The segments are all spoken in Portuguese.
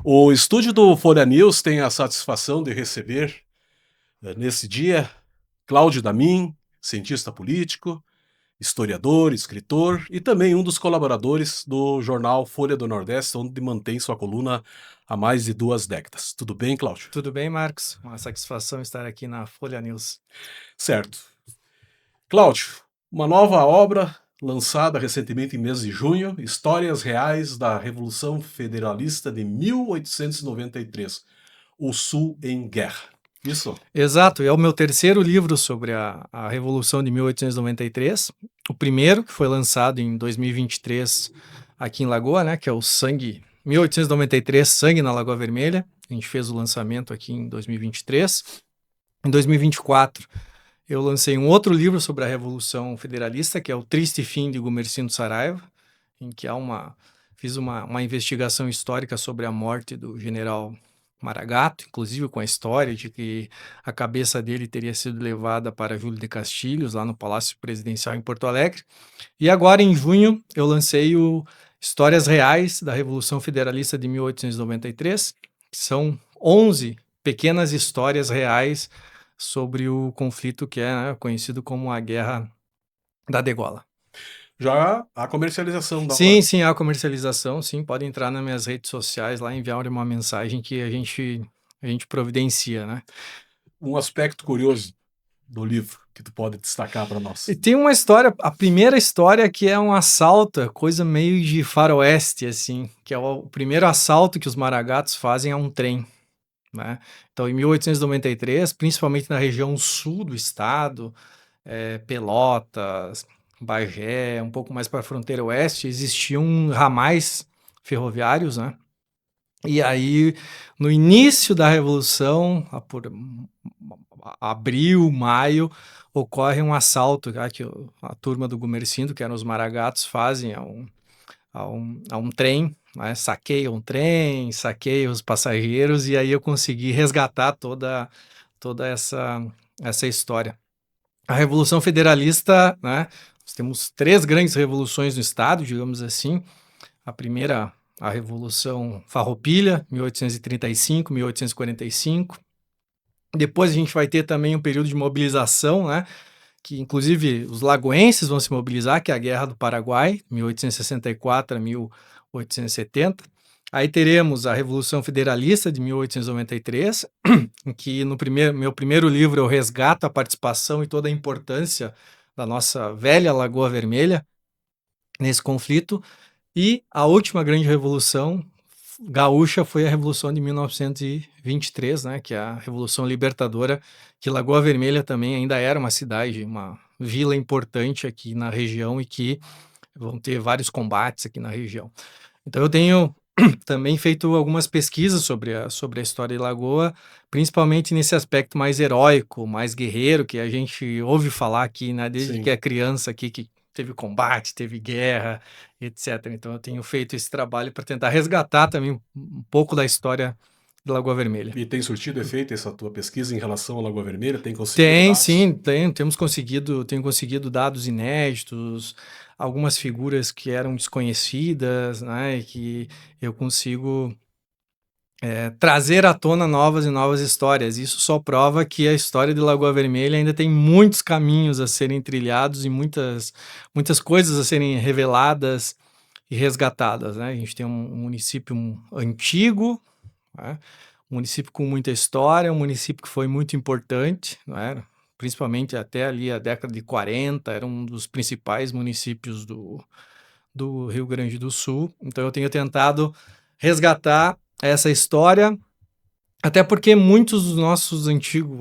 O estúdio do Folha News tem a satisfação de receber, nesse dia, Cláudio Damin, cientista político, historiador, escritor e também um dos colaboradores do jornal Folha do Nordeste, onde mantém sua coluna há mais de 2 décadas. Tudo bem, Cláudio? Tudo bem, Marcos? Uma satisfação estar aqui na Folha News. Certo. Cláudio, uma nova obra lançada recentemente em mês de junho, Histórias Reais da Revolução Federalista de 1893, O Sul em Guerra. Isso? Exato, é o meu terceiro livro sobre a Revolução de 1893. O primeiro, que foi lançado em 2023 aqui em Lagoa, né, que é o Sangue 1893, Sangue na Lagoa Vermelha. A gente fez o lançamento aqui em 2023. Em 2024, eu lancei um outro livro sobre a Revolução Federalista, que é O Triste Fim de Gumercindo Saraiva, em que fiz uma investigação histórica sobre a morte do general Maragato, inclusive com a história de que a cabeça dele teria sido levada para Júlio de Castilhos, lá no Palácio Presidencial em Porto Alegre. E agora, em junho, eu lancei o Histórias Reais da Revolução Federalista de 1893, que são 11 pequenas histórias reais sobre o conflito que é, né, conhecido como a Guerra da Degola. Já a comercialização da obra. Sim, a comercialização, sim, pode entrar nas minhas redes sociais lá, enviar uma mensagem que a gente providencia, né? Um aspecto curioso do livro que tu pode destacar para nós. E tem uma história, a primeira história que é um assalto, coisa meio de faroeste, assim, que é o primeiro assalto que os maragatos fazem a um trem, né? Então, em 1893, principalmente na região sul do estado, Pelotas, Bagé, um pouco mais para a fronteira oeste, existiam ramais ferroviários, né? E aí, no início da Revolução, por abril, maio, ocorre um assalto que a turma do Gumercindo, que eram os maragatos, fazem a um trem, né? Saqueiam um trem, saqueiam os passageiros, e aí eu consegui resgatar toda essa história. A Revolução Federalista, né? Nós temos 3 grandes revoluções no estado, digamos assim. A primeira, a Revolução Farroupilha, 1835, 1845. Depois a gente vai ter também um período de mobilização, né? Que inclusive os lagoenses vão se mobilizar, que é a Guerra do Paraguai, 1864 a 1870. Aí teremos a Revolução Federalista de 1893, em que no meu primeiro livro eu resgato a participação e toda a importância da nossa velha Lagoa Vermelha nesse conflito. E a última grande revolução gaúcha foi a Revolução de 1923, né, que é a Revolução Libertadora, que Lagoa Vermelha também ainda era uma cidade, uma vila importante aqui na região e que vão ter vários combates aqui na região. Então eu tenho também feito algumas pesquisas sobre a história de Lagoa, principalmente nesse aspecto mais heróico, mais guerreiro, que a gente ouve falar aqui, né, desde Sim. que é criança aqui, que teve combate, teve guerra, etc. Então eu tenho feito esse trabalho para tentar resgatar também um pouco da história de Lagoa Vermelha. E tem surtido efeito essa tua pesquisa em relação à Lagoa Vermelha? Tem conseguido dados? Sim, tenho conseguido dados inéditos, algumas figuras que eram desconhecidas, né, e que eu consigo trazer à tona novas e novas histórias. Isso só prova que a história de Lagoa Vermelha ainda tem muitos caminhos a serem trilhados e muitas coisas a serem reveladas e resgatadas, né? A gente tem um município antigo, né? Um município com muita história, um município que foi muito importante, né? Principalmente até ali a década de 40, era um dos principais municípios do Rio Grande do Sul. Então eu tenho tentado resgatar essa história, até porque muitos dos nossos antigos,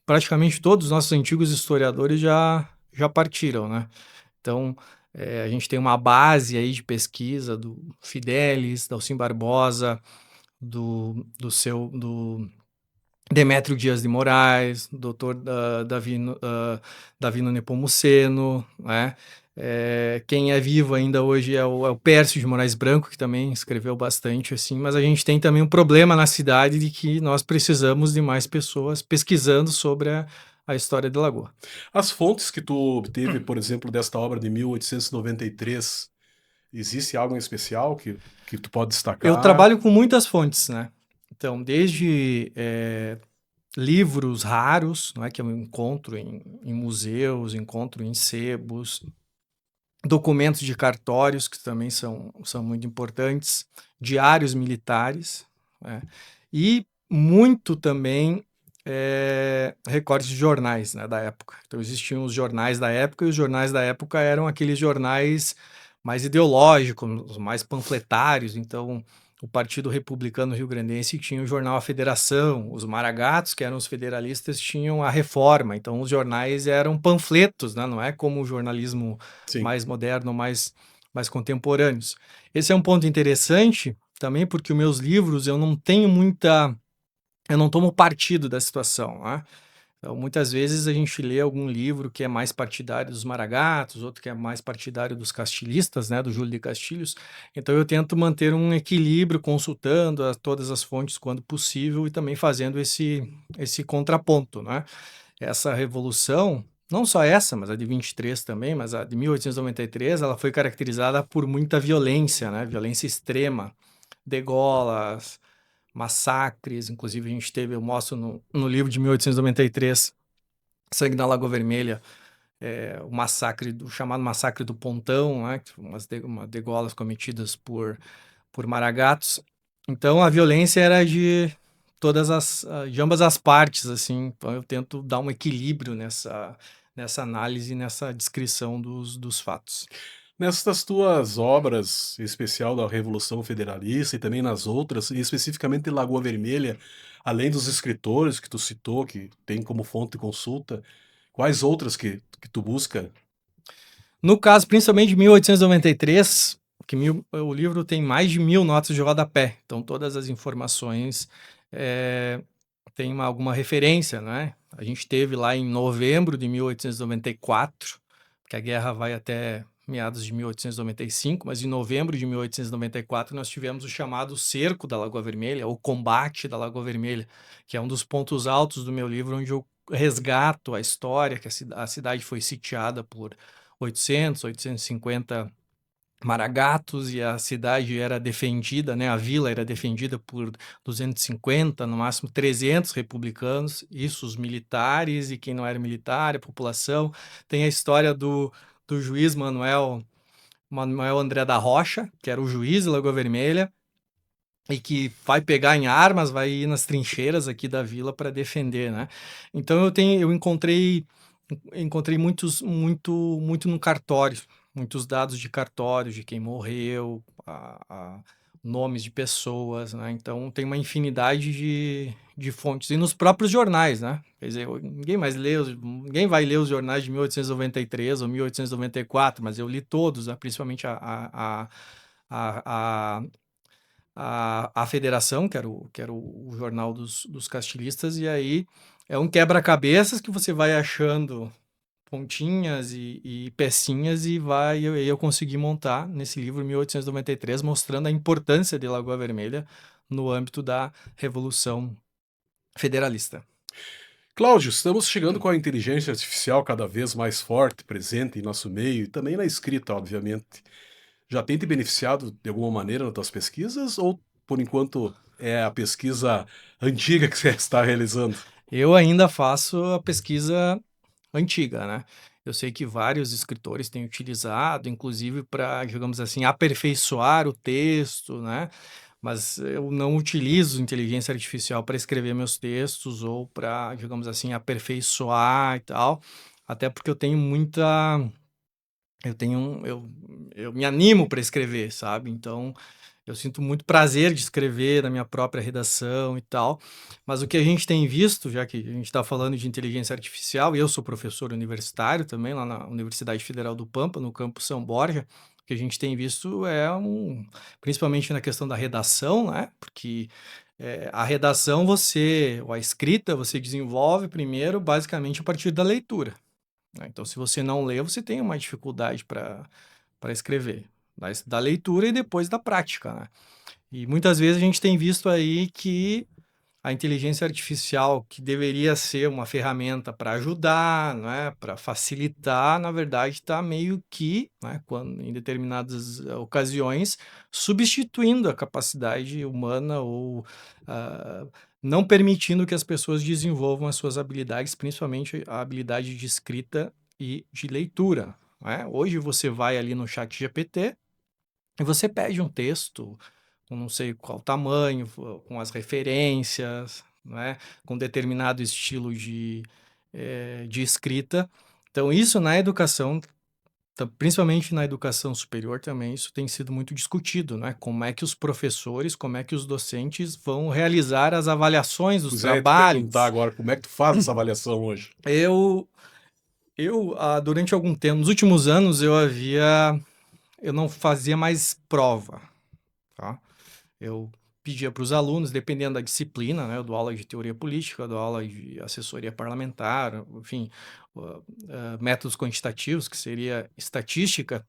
praticamente todos os nossos antigos historiadores já partiram, né? Então, a gente tem uma base aí de pesquisa do Fidelis, da Alcim Barbosa, do Demétrio Dias de Moraes, doutor Davino Nepomuceno, né? Quem é vivo ainda hoje é o Pércio de Moraes Branco, que também escreveu bastante, assim, mas a gente tem também um problema na cidade de que nós precisamos de mais pessoas pesquisando sobre a história de Lagoa. As fontes que tu obteve, por exemplo, desta obra de 1893, Existe algo em especial que tu pode Eu destacar? trabalho com muitas fontes, né? Então, desde livros raros, não é, que eu encontro em museus, encontro em sebos, documentos de cartórios, que também são muito importantes, diários militares, né? E muito também recortes de jornais, né, da época. Então existiam os jornais da época, e os jornais da época eram aqueles jornais mais ideológicos, mais panfletários. Então o Partido Republicano Rio-Grandense tinha o jornal A Federação, os Maragatos, que eram os federalistas, tinham a Reforma. Então os jornais eram panfletos, né? Não é como o jornalismo Sim. mais moderno, mais contemporâneos. Esse é um ponto interessante também, porque os meus livros eu não tomo partido da situação, né? Então, muitas vezes a gente lê algum livro que é mais partidário dos Maragatos, outro que é mais partidário dos castilhistas, né, do Júlio de Castilhos. Então eu tento manter um equilíbrio, consultando todas as fontes quando possível e também fazendo esse contraponto, né? Essa revolução, não só essa, mas a de 23 também, mas a de 1893, ela foi caracterizada por muita violência, né? Violência extrema, degolas, massacres. Inclusive a gente teve, eu mostro no livro de 1893, Sangue na Lagoa Vermelha, o massacre o chamado Massacre do Pontão, né? Umas degolas cometidas por maragatos. Então a violência era de ambas as partes, assim. Então eu tento dar um equilíbrio nessa análise, nessa descrição dos fatos. Nessas tuas obras, em especial da Revolução Federalista e também nas outras, e especificamente em Lagoa Vermelha, além dos escritores que tu citou, que tem como fonte de consulta, quais outras que tu busca? No caso, principalmente de 1893, o livro tem mais de 1000 notas de rodapé. Então todas as informações eh, têm alguma referência, né? A gente teve lá em novembro de 1894, que a guerra vai até meados de 1895, mas em novembro de 1894 nós tivemos o chamado Cerco da Lagoa Vermelha, ou Combate da Lagoa Vermelha, que é um dos pontos altos do meu livro, onde eu resgato a história, que a cidade foi sitiada por 850 maragatos, e a cidade era defendida, né, a vila era defendida por 250, no máximo 300 republicanos, isso os militares e quem não era militar, a população. Tem a história do juiz Manuel André da Rocha, que era o juiz de Lagoa Vermelha, e que vai pegar em armas, vai ir nas trincheiras aqui da vila para defender, né? Então eu encontrei muito no cartório, muitos dados de cartório, de quem morreu, nomes de pessoas, né? Então tem uma infinidade de fontes. E nos próprios jornais, né? Quer dizer, ninguém vai ler os jornais de 1893 ou 1894, mas eu li todos, né? Principalmente a, a Federação, que era o jornal dos castilhistas, e aí é um quebra-cabeças que você vai achando pontinhas e pecinhas, e aí eu consegui montar nesse livro 1893, mostrando a importância de Lagoa Vermelha no âmbito da Revolução Federalista. Cláudio, estamos chegando com a inteligência artificial cada vez mais forte, presente em nosso meio e também na escrita, obviamente. Já tem te beneficiado de alguma maneira nas tuas pesquisas ou, por enquanto, é a pesquisa antiga que você está realizando? Eu ainda faço a pesquisa antiga, né? Eu sei que vários escritores têm utilizado, inclusive para, digamos assim, aperfeiçoar o texto, né? Mas eu não utilizo inteligência artificial para escrever meus textos ou para, digamos assim, aperfeiçoar e tal, até porque eu me animo para escrever, sabe? Então, eu sinto muito prazer de escrever na minha própria redação e tal, mas o que a gente tem visto, já que a gente está falando de inteligência artificial, e eu sou professor universitário também lá na Universidade Federal do Pampa, no campus São Borja, o que a gente tem visto principalmente na questão da redação, né? Porque a redação ou a escrita, você desenvolve primeiro basicamente a partir da leitura, né? Então, se você não lê, você tem uma dificuldade para escrever, da leitura e depois da prática, né? E muitas vezes a gente tem visto aí que a inteligência artificial, que deveria ser uma ferramenta para ajudar, né, para facilitar, na verdade está meio que, né, quando, em determinadas ocasiões, substituindo a capacidade humana ou ah, não permitindo que as pessoas desenvolvam as suas habilidades, principalmente a habilidade de escrita e de leitura, né? Hoje você vai ali no chat GPT e você pede um texto com não sei qual tamanho, com as referências, né, com determinado estilo de escrita. Então, isso na educação, principalmente na educação superior também, isso tem sido muito discutido, né? Como é que os professores, como é que os docentes vão realizar as avaliações dos Pois é, eu ia te perguntar trabalhos. agora, como é que tu faz essa avaliação hoje? Durante algum tempo, nos últimos anos, eu não fazia mais prova, tá? Eu pedia para os alunos, dependendo da disciplina, né? Eu dou aula de teoria política, eu dou aula de assessoria parlamentar, enfim, métodos quantitativos, que seria estatística.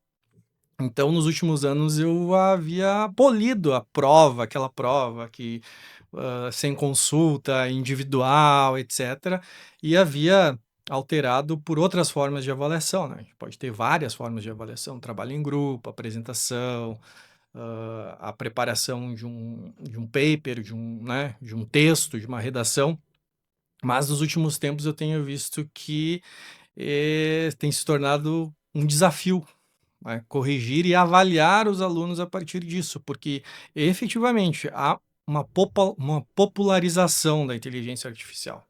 Então, nos últimos anos, eu havia polido a prova, aquela prova que sem consulta individual, etc., e havia alterado por outras formas de avaliação, né? A gente pode ter várias formas de avaliação, trabalho em grupo, apresentação, a preparação de um paper, né, de um texto, de uma redação, mas nos últimos tempos eu tenho visto que tem se tornado um desafio, né, corrigir e avaliar os alunos a partir disso, porque efetivamente há uma popularização da inteligência artificial.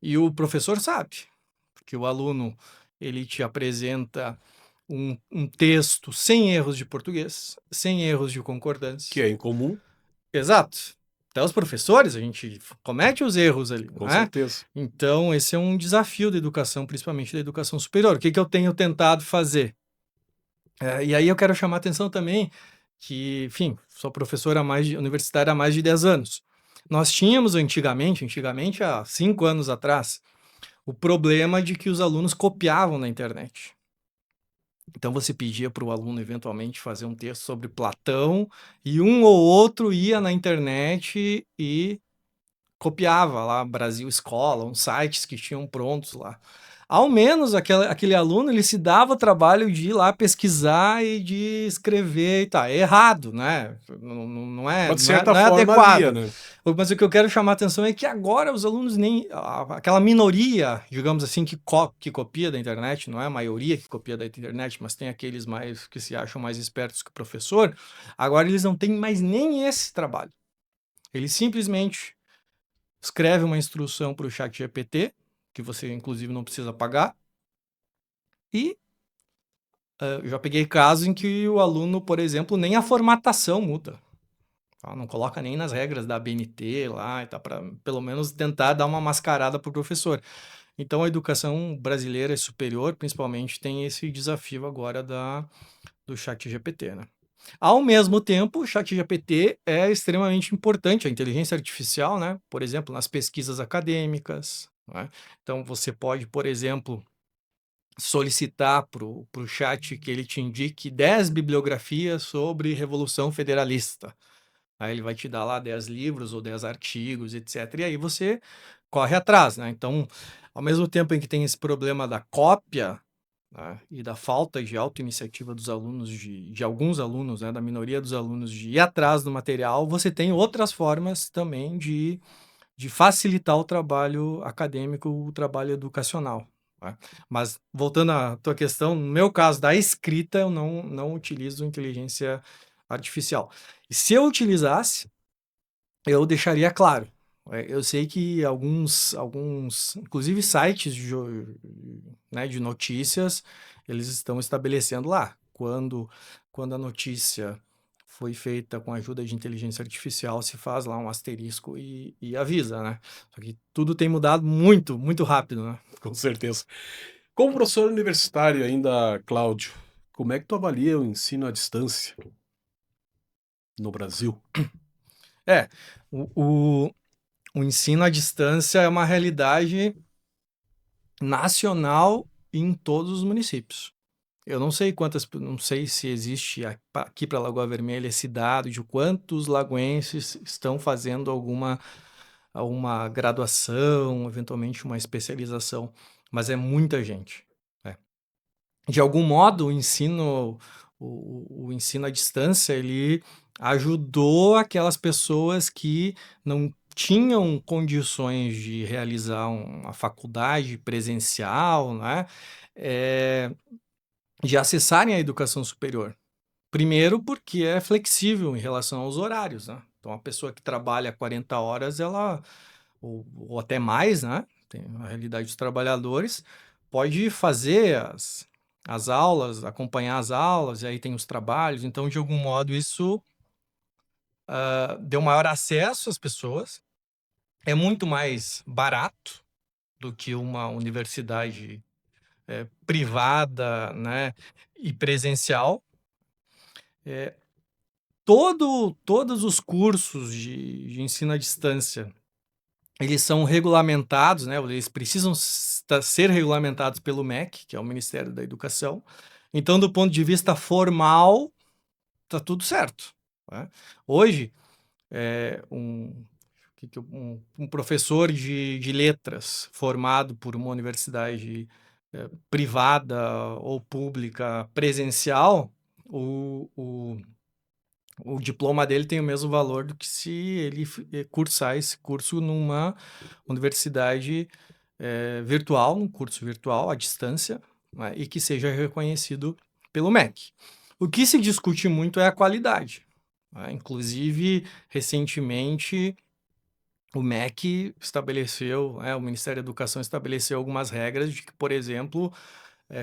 E o professor sabe, porque o aluno ele te apresenta um texto sem erros de português, sem erros de concordância. Que é incomum. Exato. Até os professores, a gente comete os erros ali, Com não é? certeza. Então, esse é um desafio da educação, principalmente da educação superior. O que eu tenho tentado fazer? E aí eu quero chamar a atenção também que, enfim, sou professora universitária há mais de 10 anos. Nós tínhamos antigamente, há 5 anos atrás, o problema de que os alunos copiavam na internet. Então você pedia para o aluno eventualmente fazer um texto sobre Platão e um ou outro ia na internet e copiava lá Brasil Escola, uns sites que tinham prontos lá. Ao menos aquele aluno ele se dava o trabalho de ir lá pesquisar e de escrever e tá. É errado, né? Não é, Mas de não é, certa não é forma havia, adequado. né? Mas o que eu quero chamar a atenção é que agora os alunos aquela minoria, digamos assim, que copia da internet, não é a maioria que copia da internet, mas tem aqueles mais que se acham mais espertos que o professor, agora eles não têm mais nem esse trabalho. Eles simplesmente escreve uma instrução para o chat GPT, que você inclusive não precisa pagar, e já peguei casos em que o aluno, por exemplo, nem a formatação muda. Tá? Não coloca nem nas regras da ABNT lá, tá, para pelo menos tentar dar uma mascarada para o professor. Então a educação brasileira superior, principalmente, tem esse desafio agora do chat GPT, né? Ao mesmo tempo, o ChatGPT é extremamente importante, a inteligência artificial, né? Por exemplo, nas pesquisas acadêmicas, né? Então, você pode, por exemplo, solicitar para o chat que ele te indique 10 bibliografias sobre Revolução Federalista. Aí ele vai te dar lá 10 livros ou 10 artigos, etc. E aí você corre atrás, né? Então, ao mesmo tempo em que tem esse problema da cópia, né, e da falta de autoiniciativa dos alunos, de alguns alunos, né, da minoria dos alunos, de ir atrás do material, você tem outras formas também de facilitar o trabalho acadêmico, o trabalho educacional. Né? Mas, voltando à tua questão, no meu caso da escrita, eu não utilizo inteligência artificial. E se eu utilizasse, eu deixaria claro. Eu sei que alguns, inclusive sites né, de notícias, eles estão estabelecendo lá. Quando a notícia foi feita com a ajuda de inteligência artificial, se faz lá um asterisco e avisa, né? Só que tudo tem mudado muito, muito rápido, né? Com certeza. Como professor universitário ainda, Cláudio, como é que tu avalia o ensino à distância no Brasil? É, o, o, o ensino à distância é uma realidade nacional em todos os municípios. Eu não sei se existe aqui para Lagoa Vermelha esse dado de quantos lagoenses estão fazendo alguma a uma graduação, eventualmente uma especialização, mas é muita gente. Né? De algum modo, o ensino à distância, ele ajudou aquelas pessoas que não tinham condições de realizar uma faculdade presencial, né? De acessarem a educação superior. Primeiro porque é flexível em relação aos horários, né? Então, a pessoa que trabalha 40 horas, ou até mais, né? Tem a realidade dos trabalhadores, pode fazer as aulas, acompanhar as aulas, e aí tem os trabalhos. Então, de algum modo, isso deu maior acesso às pessoas. É muito mais barato do que uma universidade privada, né? E presencial. Todos os cursos de ensino à distância, eles são regulamentados, né? Eles precisam ser regulamentados pelo MEC, que é o Ministério da Educação. Então, do ponto de vista formal, está tudo certo. Né? Hoje, um professor de letras formado por uma universidade privada ou pública presencial, o diploma dele tem o mesmo valor do que se ele cursar esse curso numa universidade virtual, num curso virtual, à distância, né, e que seja reconhecido pelo MEC. O que se discute muito é a qualidade. Né? Inclusive, recentemente, o MEC estabeleceu, o Ministério da Educação estabeleceu algumas regras de que, por exemplo,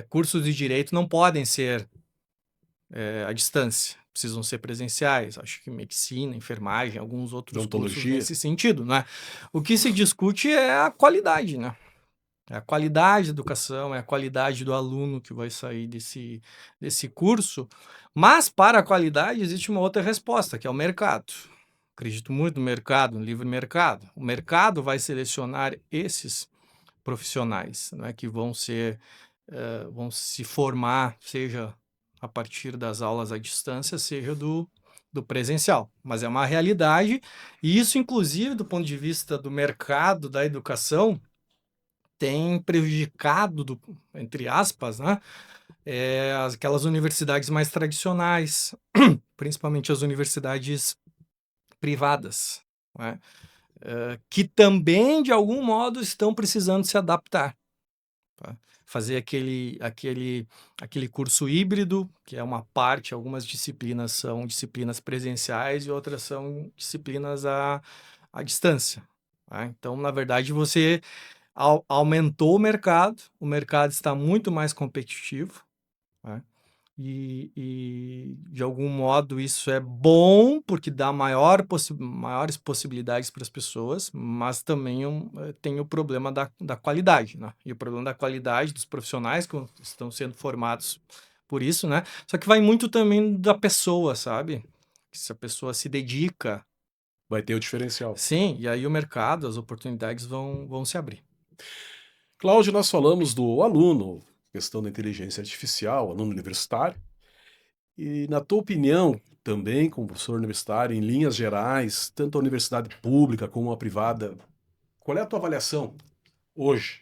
cursos de direito não podem ser à distância, precisam ser presenciais. Acho que medicina, enfermagem, alguns outros cursos nesse sentido, né? O que se discute é a qualidade, né? É a qualidade da educação, é a qualidade do aluno que vai sair desse curso. Mas, para a qualidade, existe uma outra resposta, que é o mercado. Acredito muito no mercado, no livre mercado. O mercado vai selecionar esses profissionais, né, que vão se formar, seja a partir das aulas à distância, seja do presencial. Mas é uma realidade, e isso, inclusive, do ponto de vista do mercado da educação, tem prejudicado, entre aspas, né, aquelas universidades mais tradicionais, principalmente as universidades privadas, né, que também, de algum modo, estão precisando se adaptar. Tá? Fazer aquele curso híbrido, que é uma parte, algumas disciplinas são disciplinas presenciais e outras são disciplinas à distância. Tá? Então, na verdade, você aumentou o mercado está muito mais competitivo, tá? E, de algum modo, isso é bom, porque dá maiores possibilidades para as pessoas, mas também tem o problema da qualidade, né? E o problema da qualidade dos profissionais que estão sendo formados por isso, né? Só que vai muito também da pessoa, sabe? Se a pessoa se dedica. Vai ter o diferencial. Sim, e aí o mercado, as oportunidades vão se abrir. Cláudio, nós falamos do aluno, questão da inteligência artificial, aluno universitário. E, na tua opinião, também como professor universitário, em linhas gerais, tanto a universidade pública como a privada, qual é a tua avaliação hoje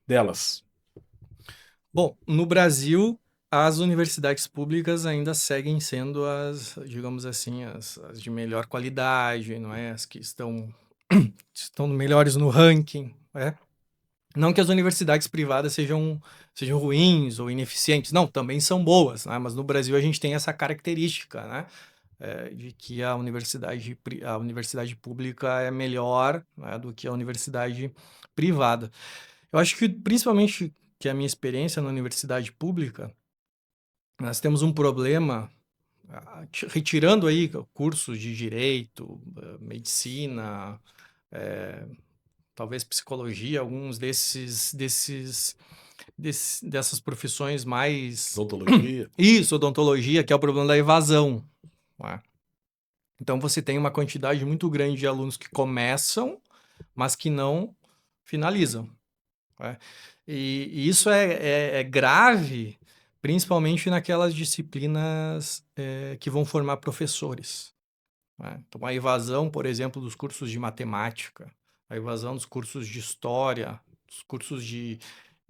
delas? Bom, no Brasil, as universidades públicas ainda seguem sendo digamos assim, as de melhor qualidade, não é? As que estão melhores no ranking, né? Não que as universidades privadas sejam ruins ou ineficientes, não, também são boas, né? Mas no Brasil a gente tem essa característica, né? De que a universidade pública é melhor, né, do que a universidade privada. Eu acho que, principalmente, que a minha experiência na universidade pública, nós temos um problema, retirando aí cursos de direito, medicina, talvez psicologia, alguns dessas profissões mais... Odontologia? Isso, odontologia, que é o problema da evasão. Né? Então, você tem uma quantidade muito grande de alunos que começam, mas que não finalizam. Né? E isso é grave, principalmente naquelas disciplinas que vão formar professores. Né? Então, a evasão, por exemplo, dos cursos de matemática, a evasão dos cursos de história, dos cursos de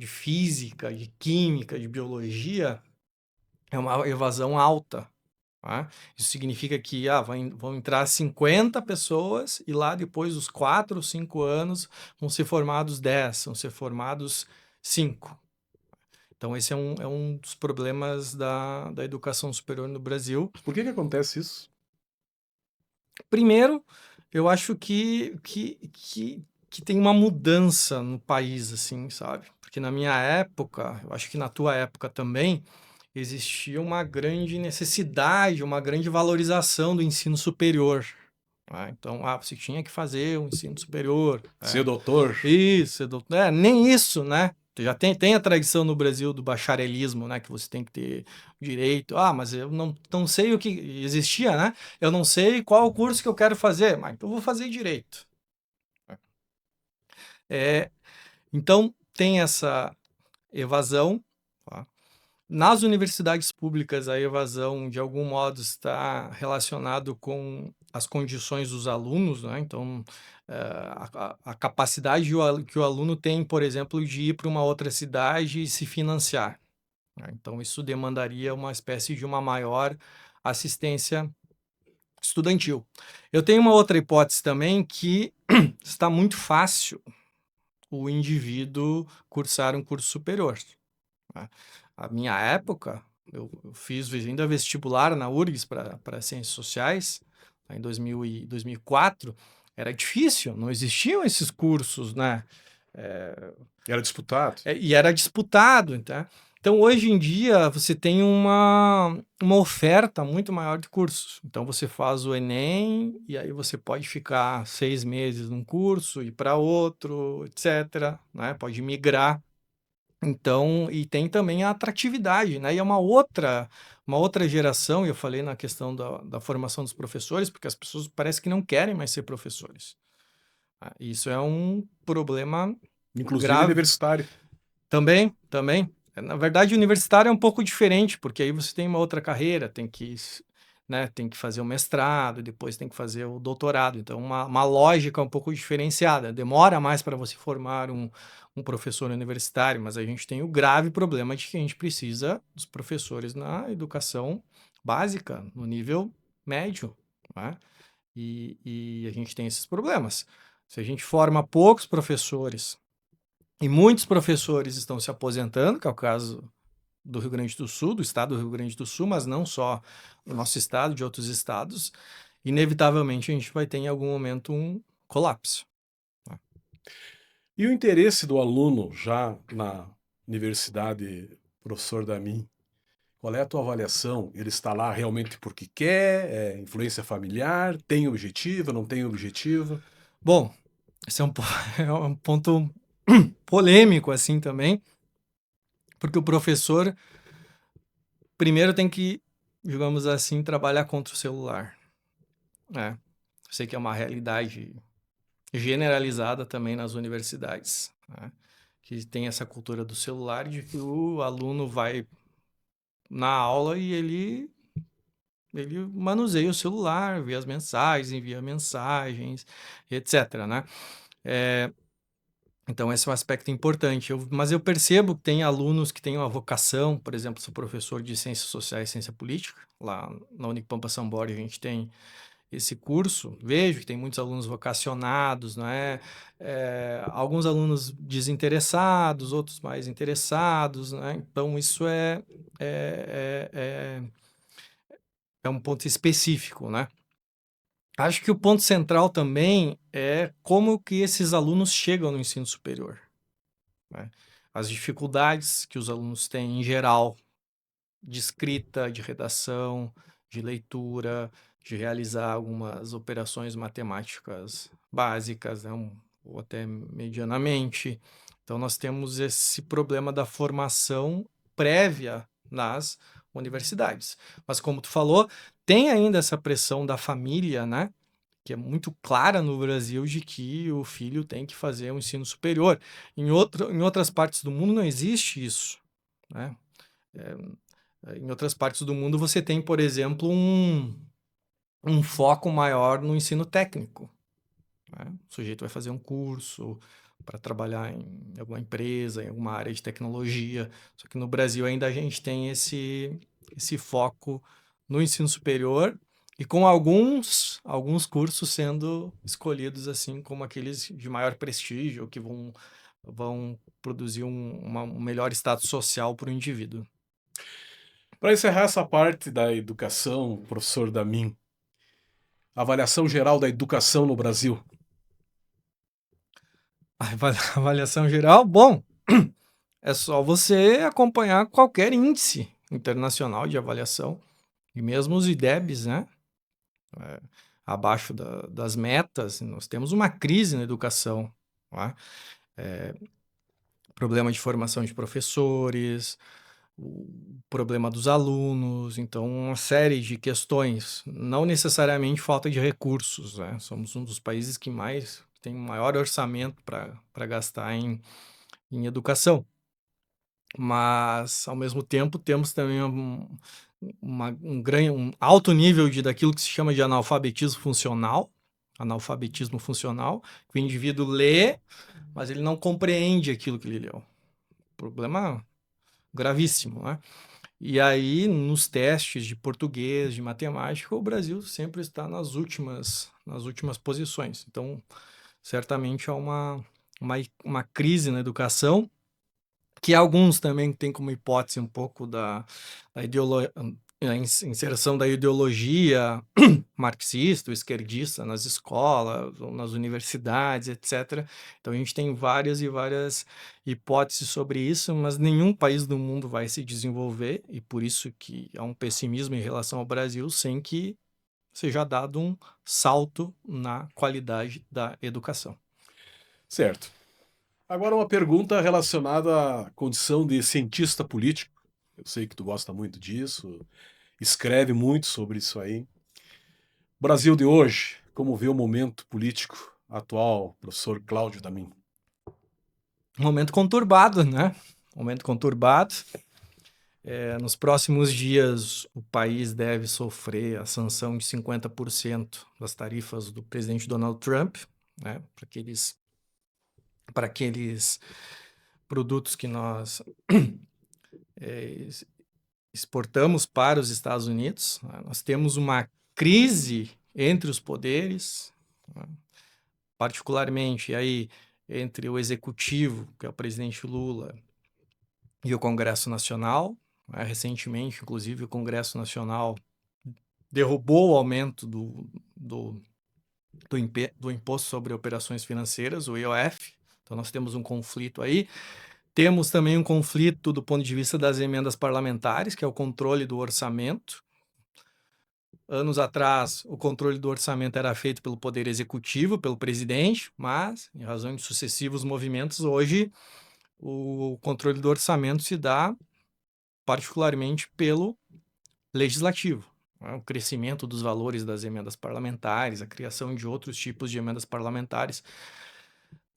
física, de química, de biologia, é uma evasão alta. Tá? Isso significa que vão entrar 50 pessoas e lá depois dos 4 ou 5 anos vão ser formados 10, vão ser formados 5. Então, esse é um dos problemas da educação superior no Brasil. Por que acontece isso? Primeiro, eu acho que tem uma mudança no país, assim, sabe? Porque na minha época, eu acho que na tua época também, existia uma grande necessidade, uma grande valorização do ensino superior. Né? Então, você tinha que fazer um ensino superior. Ser doutor? Isso, nem isso, né? Já tem a tradição no Brasil do bacharelismo, né? Que você tem que ter direito. Mas eu não sei o que existia, né? Eu não sei qual o curso que eu quero fazer, mas então eu vou fazer direito. Então, tem essa evasão. Tá? Nas universidades públicas, a evasão, de algum modo, está relacionado com as condições dos alunos, né? Então, a capacidade que o aluno tem, por exemplo, de ir para uma outra cidade e se financiar. Né? Então, isso demandaria uma espécie de uma maior assistência estudantil. Eu tenho uma outra hipótese também que está muito fácil o indivíduo cursar um curso superior. Né? A minha época, eu fiz ainda vestibular na URGS para Ciências Sociais, em 2004, era difícil, não existiam esses cursos, né? Era disputado? E era disputado, então, hoje em dia, você tem uma oferta muito maior de cursos. Então, você faz o Enem e aí você pode ficar 6 meses num curso, ir para outro, etc. Né? Pode migrar. Então, e tem também a atratividade, né? E é uma outra geração, e eu falei na questão da formação dos professores, porque as pessoas parece que não querem mais ser professores. Isso é um problema Inclusive grave. universitário. Também. Na verdade, universitário é um pouco diferente, porque aí você tem uma outra carreira, tem que fazer o mestrado, depois tem que fazer o doutorado. Então, uma lógica um pouco diferenciada. Demora mais para você formar um professor universitário, mas a gente tem o grave problema de que a gente precisa dos professores na educação básica, no nível médio. Né? E a gente tem esses problemas. Se a gente forma poucos professores e muitos professores estão se aposentando, que é o caso do Rio Grande do Sul, do estado do Rio Grande do Sul, mas não só do nosso estado, de outros estados, inevitavelmente a gente vai ter em algum momento um colapso. E o interesse do aluno já na universidade, professor Damin, qual é a tua avaliação? Ele está lá realmente porque quer? É influência familiar? Tem objetivo? Não tem objetivo? Bom, esse é é um ponto polêmico assim também, porque o professor primeiro tem que, digamos assim, trabalhar contra o celular. Eu sei que é uma realidade generalizada também nas universidades, né? Que tem essa cultura do celular de que o aluno vai na aula e ele manuseia o celular, vê as mensagens, envia mensagens, etc, né? Então, esse é um aspecto importante. Mas eu percebo que tem alunos que têm uma vocação, por exemplo, sou professor de Ciências Sociais e Ciência Política, lá na Unipampa São Borja a gente tem esse curso, vejo que tem muitos alunos vocacionados, não é? Alguns alunos desinteressados, outros mais interessados, né? Então, isso é, é, é um ponto específico, né? Acho que o ponto central também é como que esses alunos chegam no ensino superior. Né? As dificuldades que os alunos têm em geral, de escrita, de redação, de leitura, de realizar algumas operações matemáticas básicas, né? Ou até medianamente. Então, nós temos esse problema da formação prévia nas universidades. Mas, como tu falou, tem ainda essa pressão da família, né? Que é muito clara no Brasil de que o filho tem que fazer um ensino superior. Em outras partes do mundo não existe isso, né? Em outras partes do mundo você tem, por exemplo, um foco maior no ensino técnico. né? O sujeito vai fazer um curso para trabalhar em alguma empresa, em alguma área de tecnologia. Só que no Brasil ainda a gente tem esse foco no ensino superior e com alguns cursos sendo escolhidos assim como aqueles de maior prestígio, que vão produzir um melhor status social para o indivíduo. Para encerrar essa parte da educação, professor Damin, avaliação geral da educação no Brasil. A avaliação geral, bom, é só você acompanhar qualquer índice internacional de avaliação, e mesmo os IDEBs, né? É, abaixo das metas, nós temos uma crise na educação, né? Problema de formação de professores, o problema dos alunos, então uma série de questões, não necessariamente falta de recursos, né? Somos um dos países que mais tem o maior orçamento para gastar em educação. Mas, ao mesmo tempo, temos também um alto nível daquilo que se chama de analfabetismo funcional, que o indivíduo lê, mas ele não compreende aquilo que ele leu. Problema gravíssimo, né? E aí, nos testes de português, de matemática, o Brasil sempre está nas últimas posições. Então, certamente há uma crise na educação, que alguns também têm como hipótese um pouco da inserção da ideologia marxista ou esquerdista nas escolas, ou nas universidades, etc. Então a gente tem várias e várias hipóteses sobre isso, mas nenhum país do mundo vai se desenvolver, e por isso que há um pessimismo em relação ao Brasil, sem que seja dado um salto na qualidade da educação. Certo. Agora uma pergunta relacionada à condição de cientista político. Eu sei que tu gosta muito disso, escreve muito sobre isso aí. Brasil de hoje, como vê o momento político atual, professor Cláudio Damin? Momento conturbado, né? Momento conturbado. Nos próximos dias, o país deve sofrer a sanção de 50% das tarifas do presidente Donald Trump, né? Para aqueles produtos que nós exportamos para os Estados Unidos. Né? Nós temos uma crise entre os poderes, né? Particularmente aí entre o executivo, que é o presidente Lula, e o Congresso Nacional. Né? Recentemente, inclusive, o Congresso Nacional derrubou o aumento do Imposto sobre Operações Financeiras, o IOF. Então, nós temos um conflito aí. Temos também um conflito do ponto de vista das emendas parlamentares, que é o controle do orçamento. Anos atrás, o controle do orçamento era feito pelo Poder Executivo, pelo presidente, mas, em razão de sucessivos movimentos, hoje o controle do orçamento se dá particularmente pelo Legislativo. Né? O crescimento dos valores das emendas parlamentares, a criação de outros tipos de emendas parlamentares.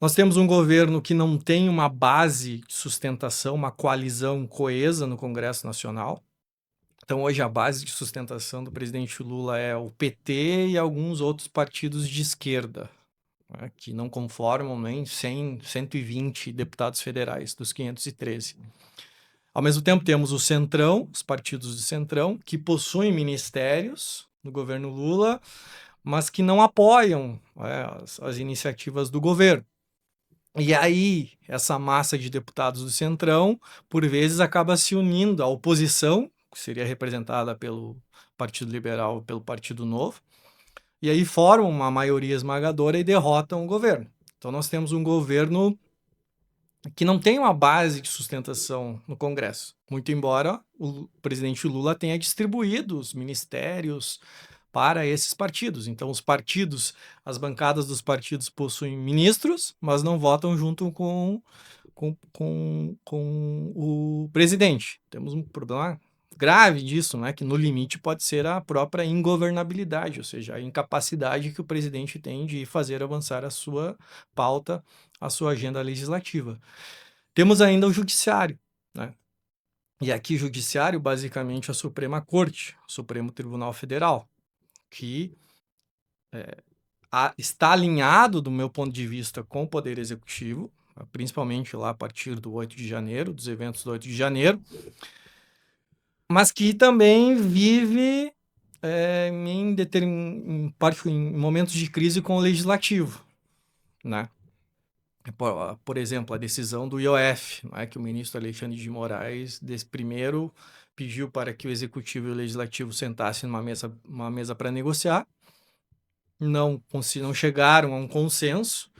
Nós temos um governo que não tem uma base de sustentação, uma coalizão coesa no Congresso Nacional. Então, hoje, a base de sustentação do presidente Lula é o PT e alguns outros partidos de esquerda, né, que não conformam nem 120 deputados federais, dos 513. Ao mesmo tempo, temos o Centrão, os partidos do Centrão, que possuem ministérios no governo Lula, mas que não apoiam as iniciativas do governo. E aí, essa massa de deputados do Centrão, por vezes, acaba se unindo à oposição, que seria representada pelo Partido Liberal, pelo Partido Novo, e aí formam uma maioria esmagadora e derrotam o governo. Então, nós temos um governo que não tem uma base de sustentação no Congresso, muito embora o presidente Lula tenha distribuído os ministérios para esses partidos. Então, as bancadas dos partidos possuem ministros, mas não votam junto com o presidente. Temos um problema grave disso, né? Que no limite pode ser a própria ingovernabilidade, ou seja, a incapacidade que o presidente tem de fazer avançar a sua pauta, a sua agenda legislativa. Temos ainda o judiciário, né? E aqui, judiciário, basicamente, a Suprema Corte, o Supremo Tribunal Federal, que está alinhado, do meu ponto de vista, com o Poder Executivo, principalmente lá a partir do 8 de janeiro, dos eventos do 8 de janeiro, mas que também vive em momentos de crise com o Legislativo, né? Por exemplo, a decisão do IOF, né, que o ministro Alexandre de Moraes, primeiro, pediu para que o Executivo e o Legislativo sentassem numa mesa para negociar, não chegaram a um consenso,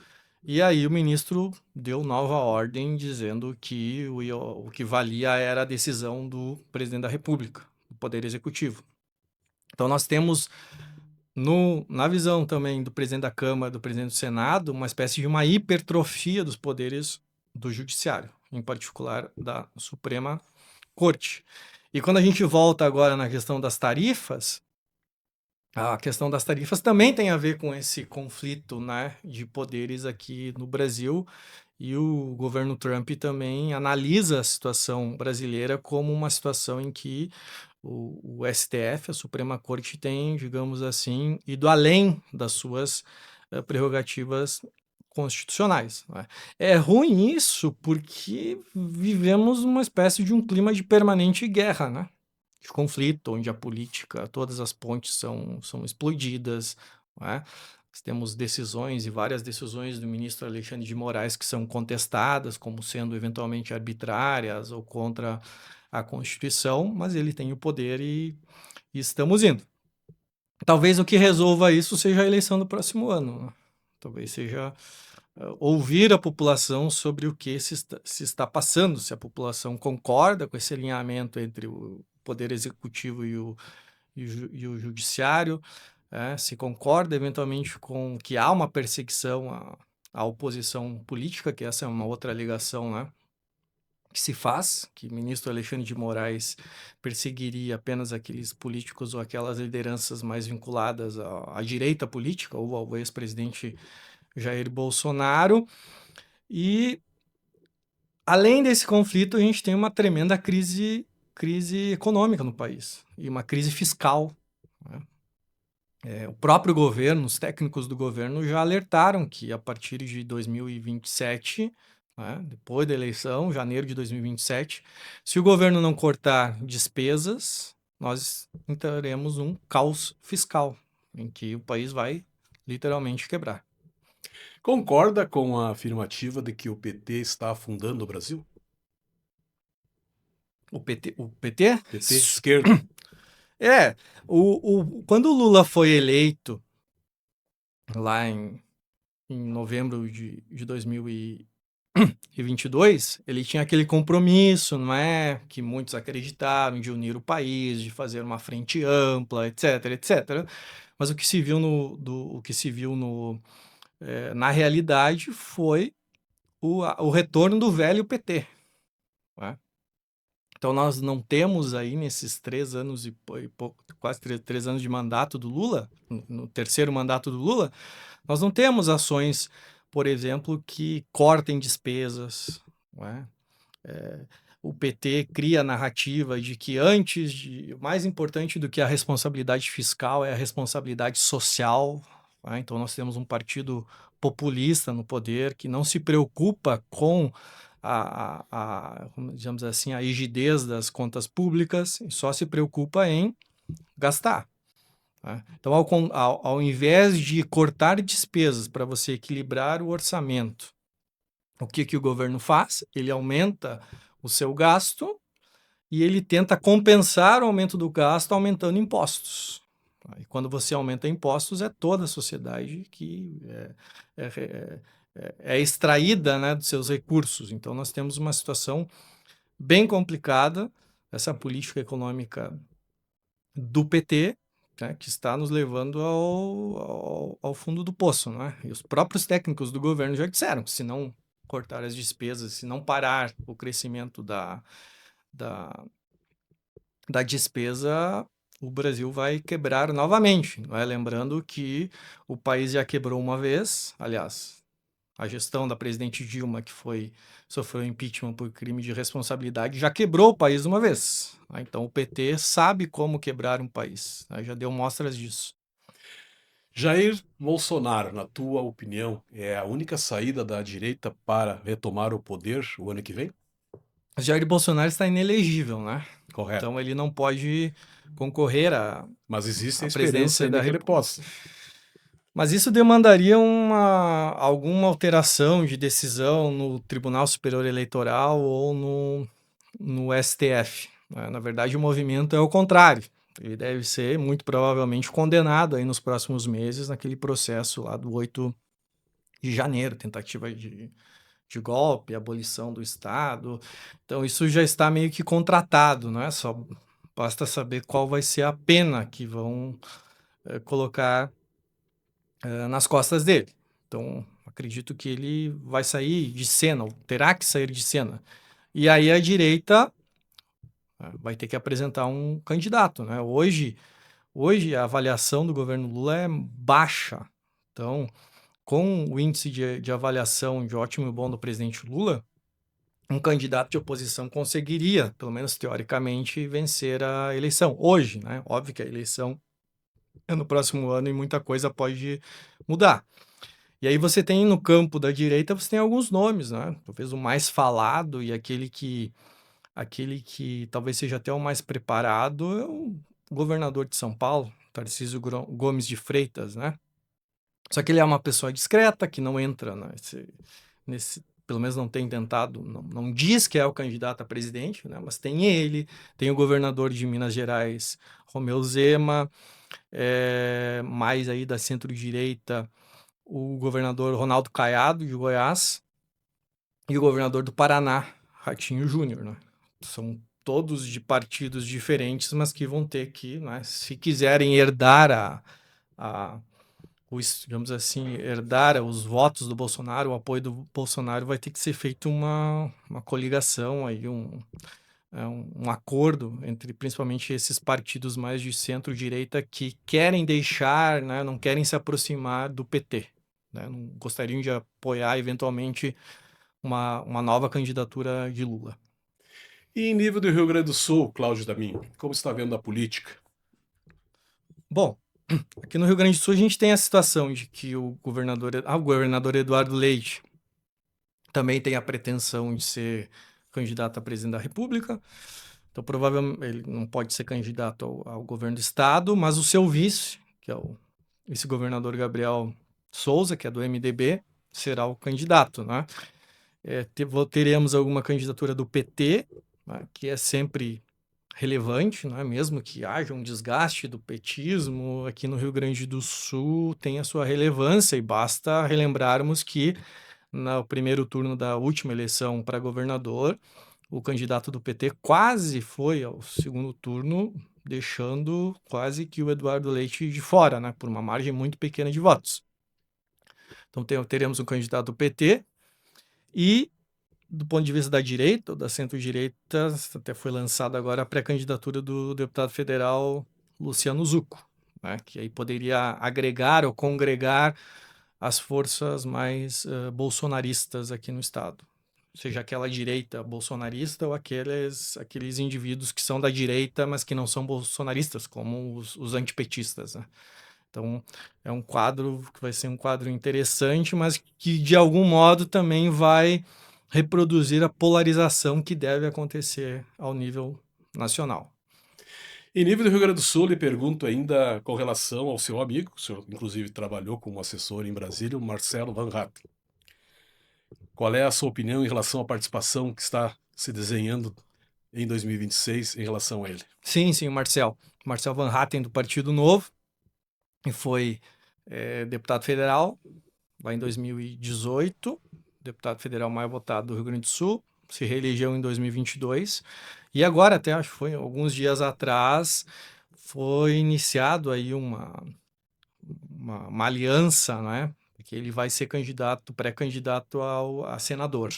e aí o ministro deu nova ordem dizendo que o que valia era a decisão do presidente da República, do Poder Executivo. Então nós temos, na visão também do presidente da Câmara, do presidente do Senado, uma espécie de uma hipertrofia dos poderes do Judiciário, em particular da Suprema Corte. E quando a gente volta agora na questão das tarifas, a questão das tarifas também tem a ver com esse conflito, né, de poderes aqui no Brasil, e o governo Trump também analisa a situação brasileira como uma situação em que o STF, a Suprema Corte, tem, digamos assim, ido além das suas prerrogativas constitucionais, né? É ruim isso porque vivemos uma espécie de um clima de permanente guerra, né? De conflito, onde a política, todas as pontes são explodidas, né? Temos decisões e várias decisões do ministro Alexandre de Moraes que são contestadas como sendo eventualmente arbitrárias ou contra a Constituição, mas ele tem o poder e estamos indo. Talvez o que resolva isso seja a eleição do próximo ano, né? Talvez seja ouvir a população sobre o que se está passando, se a população concorda com esse alinhamento entre o Poder Executivo e o Judiciário, se concorda eventualmente com que há uma perseguição à oposição política, que essa é uma outra alegação, né, que se faz, que o ministro Alexandre de Moraes perseguiria apenas aqueles políticos ou aquelas lideranças mais vinculadas à direita política ou ao ex-presidente Jair Bolsonaro. E, além desse conflito, a gente tem uma tremenda crise econômica no país e uma crise fiscal, né? O próprio governo, os técnicos do governo já alertaram que a partir de 2027, né, depois da eleição, janeiro de 2027, se o governo não cortar despesas, nós entraremos num caos fiscal, em que o país vai literalmente quebrar. Concorda com a afirmativa de que o PT está afundando o Brasil? O PT? O PT? PT, esquerda. Quando o Lula foi eleito, lá em novembro de 2022, ele tinha aquele compromisso, não é? Que muitos acreditaram, de unir o país, de fazer uma frente ampla, etc, etc. Mas o que se viu na realidade foi o retorno do velho PT, né? Então nós não temos aí nesses 3 anos e pouco, quase 3 anos de mandato do Lula, no terceiro mandato do Lula, nós não temos ações, por exemplo, que cortem despesas, não é? O PT cria a narrativa de que mais importante do que a responsabilidade fiscal é a responsabilidade social, né? Então nós temos um partido populista no poder que não se preocupa com digamos assim, a rigidez das contas públicas e só se preocupa em gastar, né? Então, ao invés de cortar despesas para você equilibrar o orçamento, o que o governo faz? Ele aumenta o seu gasto e ele tenta compensar o aumento do gasto aumentando impostos. E quando você aumenta impostos, é toda a sociedade que é extraída, né, dos seus recursos. Então, nós temos uma situação bem complicada, essa política econômica do PT, né, que está nos levando ao fundo do poço, né? E os próprios técnicos do governo já disseram que se não cortar as despesas, se não parar o crescimento da despesa, o Brasil vai quebrar novamente, não é? Lembrando que o país já quebrou uma vez, aliás, a gestão da presidente Dilma, que sofreu impeachment por crime de responsabilidade, já quebrou o país uma vez, né? Então o PT sabe como quebrar um país, né? Já deu mostras disso. Jair Bolsonaro, na tua opinião, é a única saída da direita para retomar o poder o ano que vem? Jair Bolsonaro está inelegível, né? Correto. Então ele não pode concorrer Mas existem à esperanças presidência da ainda que ele República. possa. Mas isso demandaria alguma alteração de decisão no Tribunal Superior Eleitoral ou no STF, né? Na verdade, o movimento é o contrário. Ele deve ser, muito provavelmente, condenado aí nos próximos meses naquele processo lá do 8 de janeiro, tentativa de golpe, abolição do Estado. Então, isso já está meio que contratado, né? Só basta saber qual vai ser a pena que vão colocar nas costas dele. Então, acredito que ele vai sair de cena, ou terá que sair de cena. E aí a direita vai ter que apresentar um candidato, né? Hoje a avaliação do governo Lula é baixa. Então, com o índice de avaliação de ótimo e bom do presidente Lula, um candidato de oposição conseguiria, pelo menos teoricamente, vencer a eleição. Hoje, né? Óbvio que a eleição é no próximo ano e muita coisa pode mudar. E aí você tem no campo da direita, você tem alguns nomes, né? Talvez o mais falado e aquele que talvez seja até o mais preparado é o governador de São Paulo, Tarcísio Gomes de Freitas, né? Só que ele é uma pessoa discreta que não entra pelo menos não tem tentado, não diz que é o candidato a presidente, né? Mas tem ele, tem o governador de Minas Gerais, Romeu Zema, mais aí da centro-direita, o governador Ronaldo Caiado, de Goiás, e o governador do Paraná, Ratinho Júnior, né? São todos de partidos diferentes, mas que vão ter que, né, se quiserem herdar digamos assim, herdar os votos do Bolsonaro, o apoio do Bolsonaro, vai ter que ser feito uma coligação, aí, um acordo entre principalmente esses partidos mais de centro-direita que querem deixar, né, não querem se aproximar do PT. Né, não gostariam de apoiar eventualmente uma nova candidatura de Lula. E em nível do Rio Grande do Sul, Cláudio Damin, como está vendo a política? Bom, aqui no Rio Grande do Sul a gente tem a situação de que o governador Eduardo Leite também tem a pretensão de ser candidato a presidente da República. Então, provavelmente, ele não pode ser candidato ao governo do estado, mas o seu vice, que é o vice-governador Gabriel Souza, que é do MDB, será o candidato, né? Teremos alguma candidatura do PT, né, que é sempre relevante, né? Mesmo que haja um desgaste do petismo, aqui no Rio Grande do Sul tem a sua relevância e basta relembrarmos que no primeiro turno da última eleição para governador, o candidato do PT quase foi ao segundo turno, deixando quase que o Eduardo Leite de fora, né, por uma margem muito pequena de votos. Então teremos um candidato do PT e, do ponto de vista da direita, ou da centro-direita, até foi lançada agora a pré-candidatura do deputado federal Luciano Zucco, né, que aí poderia agregar ou congregar as forças mais bolsonaristas aqui no estado. Seja aquela direita bolsonarista ou aqueles indivíduos que são da direita, mas que não são bolsonaristas, como os antipetistas, né? Então, é um quadro que vai ser um quadro interessante, mas que, de algum modo, também vai reproduzir a polarização que deve acontecer ao nível nacional. Em nível do Rio Grande do Sul, lhe pergunto ainda com relação ao seu amigo, o senhor inclusive trabalhou como assessor em Brasília, o Marcelo Van Hatten. Qual é a sua opinião em relação à participação que está se desenhando em 2026 em relação a ele? Sim, sim, o Marcel Van Hatten, do Partido Novo, e foi deputado federal lá em 2018, deputado federal mais votado do Rio Grande do Sul, se reelegeu em 2022, e agora, até acho que foi alguns dias atrás, foi iniciado aí uma aliança, né? Que ele vai ser pré-candidato a senador,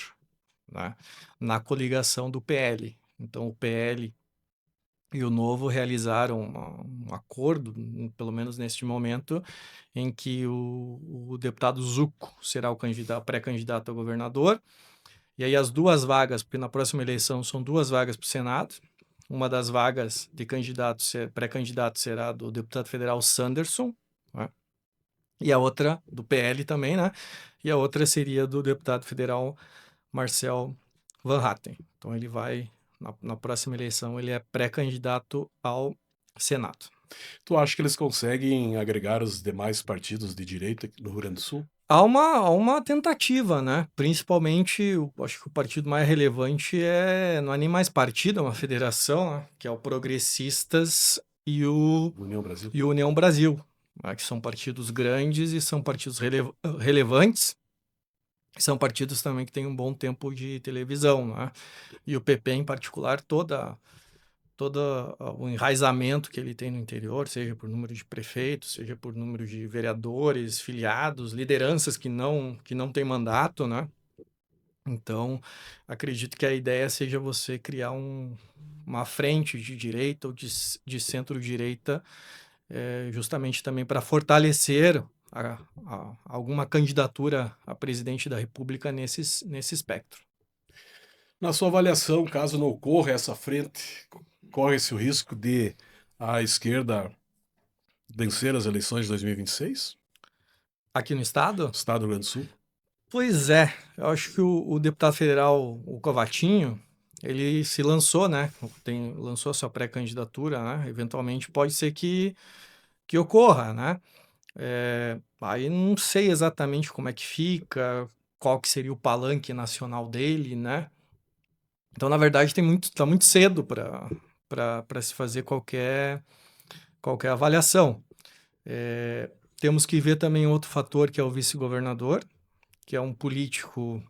né? Na coligação do PL. Então, o PL e o Novo realizaram um acordo, pelo menos neste momento, em que o deputado Zucco será o pré-candidato a governador. E aí as duas vagas, porque na próxima eleição são duas vagas para o Senado. Uma das vagas de pré-candidato será do deputado federal Sanderson, né? e a outra do PL também, né? E a outra seria do deputado federal Marcel Van Hatten. Então ele vai, na próxima eleição, ele é pré-candidato ao Senado. Tu acha que eles conseguem agregar os demais partidos de direita no Rio Grande do Sul? Há uma tentativa, né? Principalmente, acho que o partido mais relevante não é nem mais partido, é uma federação, né? Que é o Progressistas e o União Brasil? e o União Brasil, né? Que são partidos grandes e são partidos relevantes. São partidos também que têm um bom tempo de televisão, né? E o PP, em particular, todo o enraizamento que ele tem no interior, seja por número de prefeitos, seja por número de vereadores, filiados, lideranças que não têm mandato, né? Então, acredito que a ideia seja você criar uma frente de direita ou de centro-direita, justamente também para fortalecer alguma candidatura a presidente da República nesse espectro. Na sua avaliação, caso não ocorra essa frente, corre-se o risco de a esquerda vencer as eleições de 2026? Aqui no estado? Estado do Rio Grande do Sul? Pois é, eu acho que o deputado federal, o Covatinho, ele se lançou, né? Lançou a sua pré-candidatura, né? Eventualmente pode ser que ocorra, né? Aí não sei exatamente como é que fica, qual que seria o palanque nacional dele, né? Então, na verdade, tá muito cedo para se fazer qualquer avaliação. Temos que ver também outro fator, que é o vice-governador, que é um político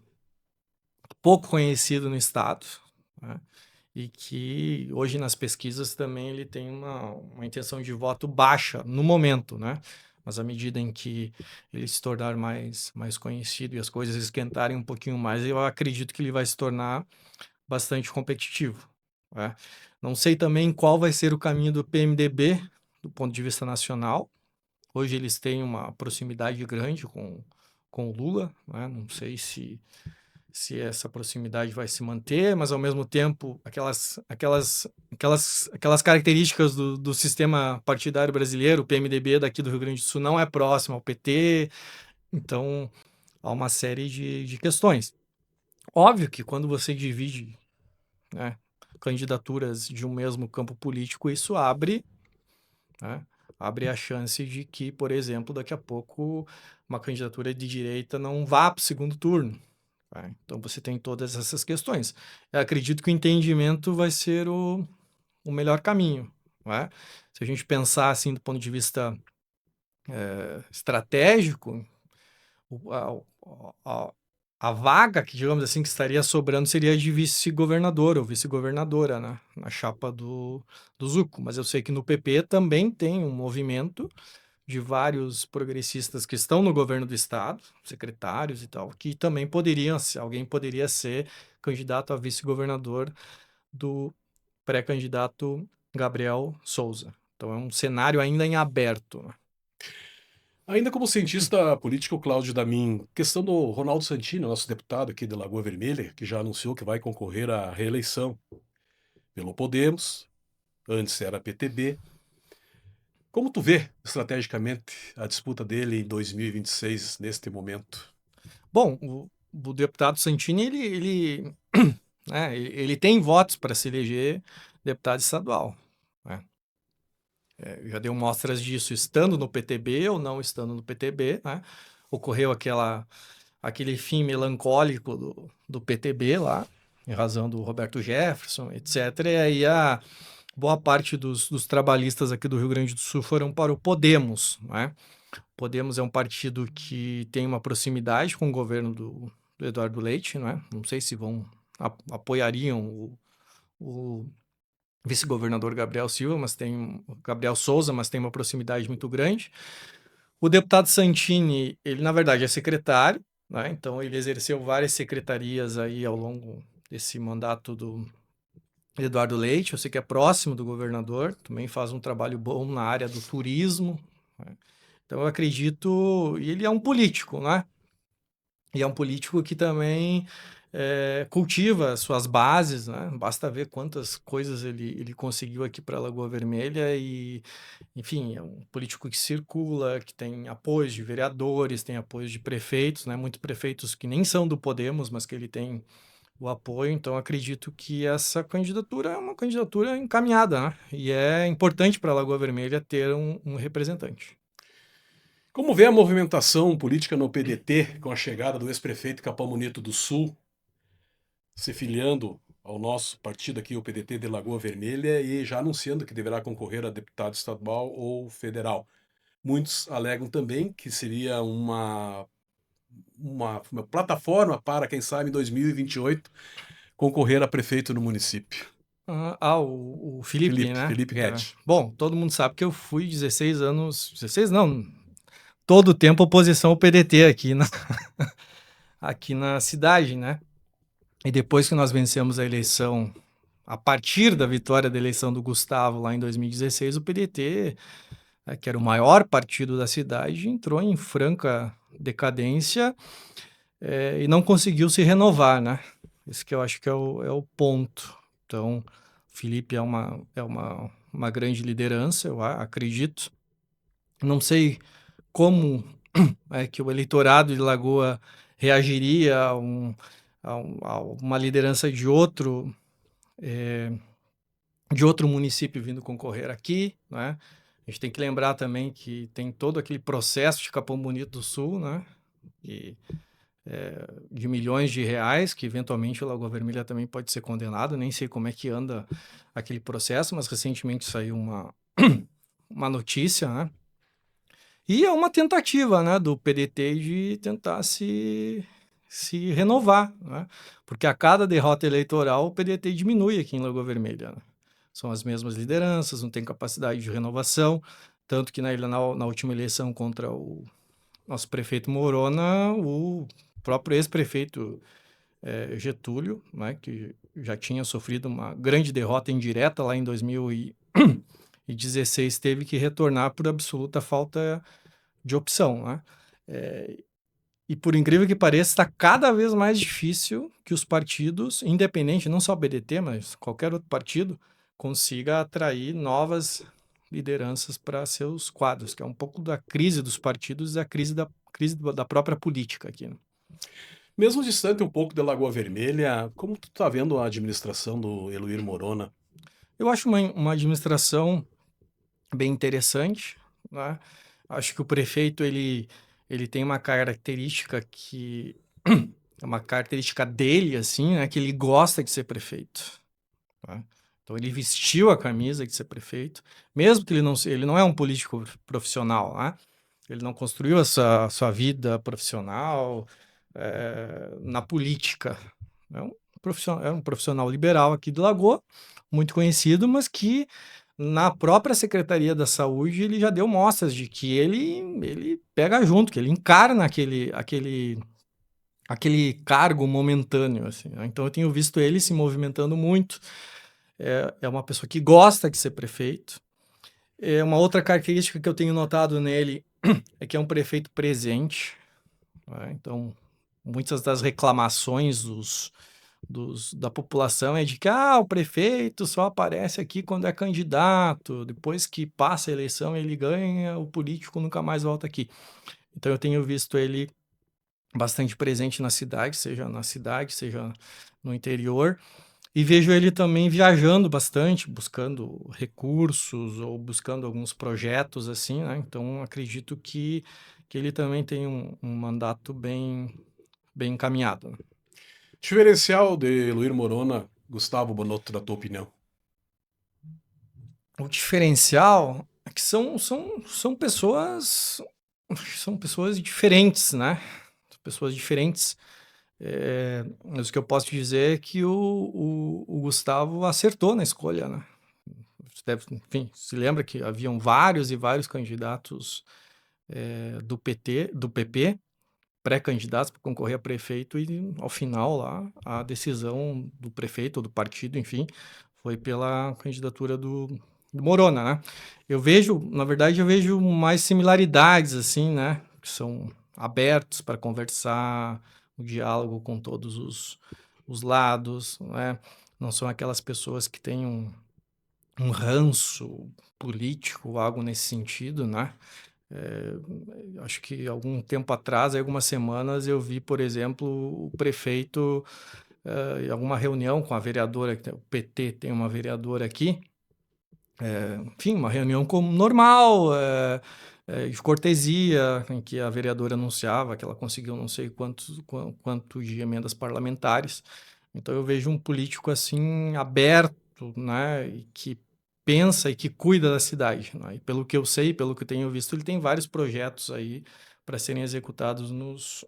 pouco conhecido no estado, né? E que hoje nas pesquisas também ele tem uma intenção de voto baixa no momento, né? Mas à medida em que ele se tornar mais conhecido e as coisas esquentarem um pouquinho mais, eu acredito que ele vai se tornar bastante competitivo, né? Não sei também qual vai ser o caminho do PMDB do ponto de vista nacional. Hoje eles têm uma proximidade grande com o Lula, né? Não sei se essa proximidade vai se manter, mas ao mesmo tempo aquelas características do sistema partidário brasileiro, o PMDB daqui do Rio Grande do Sul não é próximo ao PT, então há uma série de questões. Óbvio que quando você divide, né, candidaturas de um mesmo campo político, isso né, abre a chance de que, por exemplo, daqui a pouco uma candidatura de direita não vá para o segundo turno. Então você tem todas essas questões. Eu acredito que o entendimento vai ser o melhor caminho. Né? Se a gente pensar assim do ponto de vista estratégico, a, a vaga que, digamos assim, que estaria sobrando seria de vice-governador ou vice-governadora, né? Na chapa do Zucco. Mas eu sei que no PP também tem um movimento de vários progressistas que estão no governo do estado, secretários e tal, que também alguém poderia ser candidato a vice-governador do pré-candidato Gabriel Souza. Então é um cenário ainda em aberto, né? Ainda como cientista político, Cláudio Damin, questão do Ronaldo Santini, nosso deputado aqui de Lagoa Vermelha, que já anunciou que vai concorrer à reeleição pelo Podemos, antes era PTB. Como tu vê, estrategicamente, a disputa dele em 2026, neste momento? Bom, o deputado Santini, né, ele tem votos para se eleger deputado estadual, né? Já deu mostras disso estando no PTB ou não estando no PTB, né? Ocorreu aquele fim melancólico do PTB lá, em razão do Roberto Jefferson, etc. E aí boa parte dos trabalhistas aqui do Rio Grande do Sul foram para o Podemos, né? Podemos é um partido que tem uma proximidade com o governo do Eduardo Leite, né? Não sei se apoiariam o vice-governador Gabriel Souza, mas tem uma proximidade muito grande. O deputado Santini, ele na verdade é secretário, né? Então ele exerceu várias secretarias aí ao longo desse mandato do Eduardo Leite. Eu sei que é próximo do governador, também faz um trabalho bom na área do turismo, né? Então eu acredito, e ele é um político, né? E é um político que também cultiva suas bases, né? Basta ver quantas coisas ele conseguiu aqui para Lagoa Vermelha e, enfim, é um político que circula, que tem apoios de vereadores, tem apoios de prefeitos, né? Muitos prefeitos que nem são do Podemos, mas que ele tem o apoio. Então, acredito que essa candidatura é uma candidatura encaminhada, né? E é importante para Lagoa Vermelha ter um representante. Como vê a movimentação política no PDT com a chegada do ex-prefeito Capão Bonito do Sul, se filiando ao nosso partido aqui, o PDT de Lagoa Vermelha, e já anunciando que deverá concorrer a deputado estadual ou federal? Muitos alegam também que seria uma plataforma para, quem sabe, em 2028, concorrer a prefeito no município. O Felipe, né? Felipe Rett. Bom, todo mundo sabe que eu fui 16 anos, 16 não, todo o tempo oposição ao PDT aqui na cidade, né? E depois que nós vencemos a eleição, a partir da vitória da eleição do Gustavo lá em 2016, o PDT, que era o maior partido da cidade, entrou em franca decadência e não conseguiu se renovar, né? Esse que eu acho que é o ponto. Então, o Felipe é uma grande liderança, eu acredito. Não sei como é que o eleitorado de Lagoa reagiria a uma liderança de outro município vindo concorrer aqui, né? A gente tem que lembrar também que tem todo aquele processo de Capão Bonito do Sul, né? De milhões de reais, que eventualmente o Lagoa Vermelha também pode ser condenado, nem sei como é que anda aquele processo, mas recentemente saiu uma notícia, né? E é uma tentativa, né, do PDT de tentar se renovar, né? Porque a cada derrota eleitoral o PDT diminui aqui em Lagoa Vermelha, né? São as mesmas lideranças, não tem capacidade de renovação, tanto que na última eleição contra o nosso prefeito Morona, o próprio ex-prefeito Getúlio, né, que já tinha sofrido uma grande derrota indireta lá em 2016, teve que retornar por absoluta falta de opção, né? E por incrível que pareça, está cada vez mais difícil que os partidos, independente, não só o BDT, mas qualquer outro partido, consiga atrair novas lideranças para seus quadros, que é um pouco da crise dos partidos e da crise da própria política aqui, né? Mesmo distante um pouco de Lagoa Vermelha, como tu tá vendo a administração do Eluir Morona? Eu acho uma administração bem interessante, né? Acho que o prefeito ele tem uma característica que é uma característica dele, assim, né? Que ele gosta de ser prefeito, tá? Então ele vestiu a camisa de ser prefeito, mesmo que ele não é um político profissional, né? Ele não construiu essa sua vida profissional na política. É um profissional liberal aqui de Lagoa, muito conhecido, mas que na própria Secretaria da Saúde ele já deu mostras de que ele pega junto, que ele encarna aquele cargo momentâneo, assim, né? Então eu tenho visto ele se movimentando muito. É uma pessoa que gosta de ser prefeito. Uma outra característica que eu tenho notado nele é que é um prefeito presente, né? Então, muitas das reclamações da população é de que o prefeito só aparece aqui quando é candidato, depois que passa a eleição ele ganha, o político nunca mais volta aqui. Então eu tenho visto ele bastante presente na cidade, seja no interior, e vejo ele também viajando bastante, buscando recursos ou buscando alguns projetos assim, né? Então acredito que ele também tem um mandato bem encaminhado, né? Diferencial de Eluir Morona, Gustavo Bonotto, da tua opinião? O diferencial é que são pessoas diferentes, né? São pessoas diferentes. Mas o que eu posso te dizer é que o Gustavo acertou na escolha, né? Você deve, enfim, se lembra que haviam vários e vários candidatos do PP, pré-candidatos para concorrer a prefeito, e ao final lá a decisão do prefeito ou do partido, enfim, foi pela candidatura do Morona, né? Na verdade, eu vejo mais similaridades, assim, né? Que são abertos para conversar, o diálogo com todos os lados, né? Não são aquelas pessoas que têm um ranço político, algo nesse sentido, né? Acho que algum tempo atrás, algumas semanas, eu vi, por exemplo, o prefeito em alguma reunião com a vereadora, o PT tem uma vereadora aqui, enfim, uma reunião como normal, de cortesia, em que a vereadora anunciava que ela conseguiu não sei quanto de emendas parlamentares. Então eu vejo um político assim aberto, né, e que pensa e que cuida da cidade, né? E pelo que eu sei, pelo que eu tenho visto, ele tem vários projetos aí para serem executados nos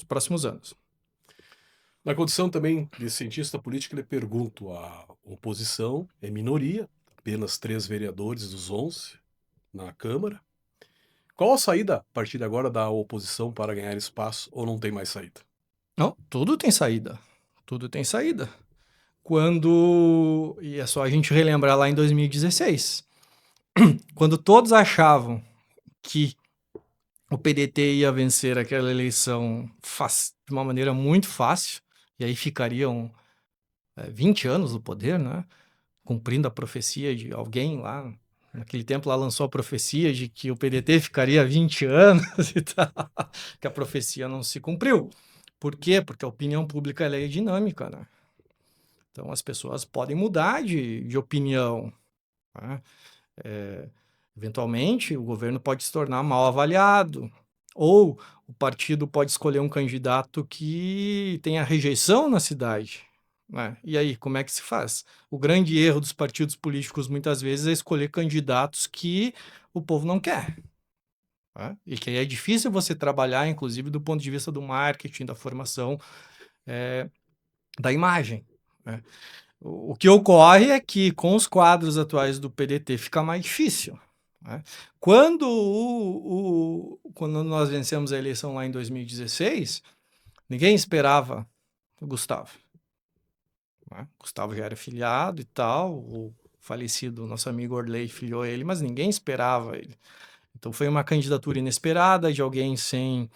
próximos anos. Na condição também de cientista político, lhe pergunto: a oposição é minoria, apenas 3 vereadores dos 11 na Câmara. Qual a saída, a partir de agora, da oposição para ganhar espaço, ou não tem mais saída? Não, tudo tem saída. Tudo tem saída. Quando. E é só a gente relembrar lá em 2016. Quando todos achavam que o PDT ia vencer aquela eleição de uma maneira muito fácil, e aí ficariam 20 anos no poder, né? Cumprindo a profecia de alguém lá. Naquele tempo lá lançou a profecia de que o PDT ficaria 20 anos e tal, que a profecia não se cumpriu. Por quê? Porque a opinião pública ela é dinâmica, né? Então as pessoas podem mudar de opinião, né? Eventualmente o governo pode se tornar mal avaliado, ou o partido pode escolher um candidato que tenha rejeição na cidade, né? E aí, como é que se faz? O grande erro dos partidos políticos muitas vezes é escolher candidatos que o povo não quer, né? E que aí é difícil você trabalhar, inclusive do ponto de vista do marketing, da formação, da imagem, né? O que ocorre é que com os quadros atuais do PDT fica mais difícil, né? Quando nós vencemos a eleição lá em 2016, ninguém esperava o Gustavo, né? Gustavo já era filiado e tal, o falecido nosso amigo Orley filiou ele, mas ninguém esperava ele. Então foi uma candidatura inesperada de alguém sem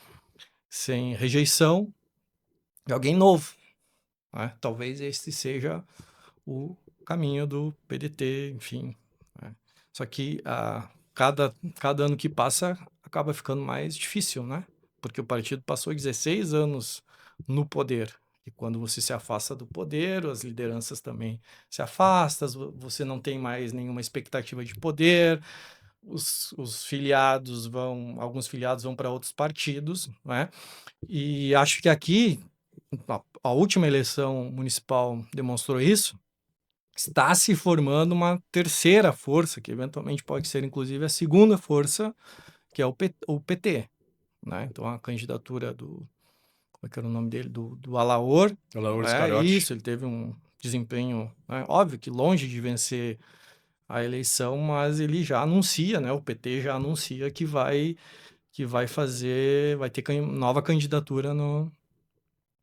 rejeição, de alguém novo, né? Talvez este seja o caminho do PDT, enfim, né? Só que cada ano que passa acaba ficando mais difícil, né? Porque o partido passou 16 anos no poder. E quando você se afasta do poder, as lideranças também se afastam, você não tem mais nenhuma expectativa de poder, os filiados alguns filiados vão para outros partidos, né? E acho que aqui, a última eleição municipal demonstrou isso. Está se formando uma terceira força, que eventualmente pode ser inclusive a segunda força, que é o PT, né? Então a candidatura como é que era o nome dele? Do Alaor, Alaor Scariotti. isso, ele teve um desempenho, né? Óbvio que longe de vencer a eleição, mas ele já anuncia, né? O PT já anuncia vai ter nova candidatura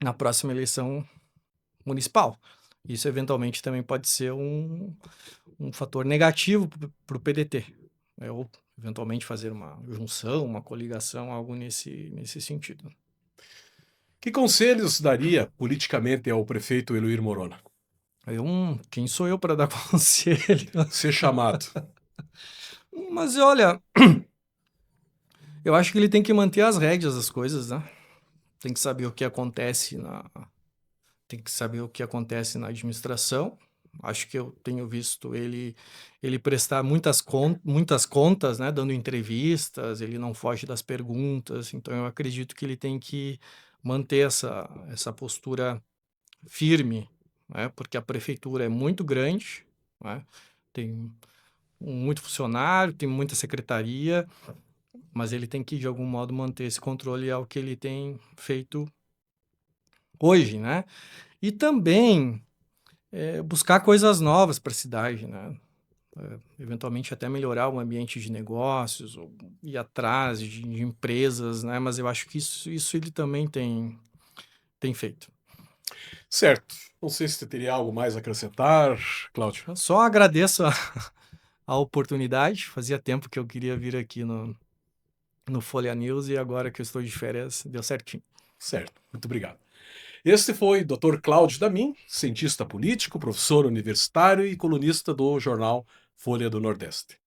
na próxima eleição municipal. Isso eventualmente também pode ser um fator negativo para o PDT, né? Ou eventualmente fazer uma junção, uma coligação, algo nesse sentido. Que conselhos daria politicamente ao prefeito Eloir Morona? Quem sou eu para dar conselho? Ser chamado. Mas olha, eu acho que ele tem que manter as rédeas das coisas, né? Tem que saber o que acontece tem que saber o que acontece na administração. Acho que eu tenho visto ele prestar muitas contas, né, dando entrevistas, ele não foge das perguntas, então eu acredito que ele tem que manter essa postura firme, né, porque a prefeitura é muito grande, né, tem muito funcionário, tem muita secretaria, mas ele tem que, de algum modo, manter esse controle ao que ele tem feito hoje, né? E também buscar coisas novas para a cidade, né? Eventualmente até melhorar o ambiente de negócios, ou ir atrás de empresas, né? Mas eu acho que isso ele também tem feito. Certo. Não sei se você teria algo mais a acrescentar, Cláudio. Eu só agradeço a oportunidade. Fazia tempo que eu queria vir aqui no Folha News e agora que eu estou de férias, deu certinho. Certo. Muito obrigado. Este foi Dr. Cláudio Damin, cientista político, professor universitário e colunista do jornal Folha do Nordeste.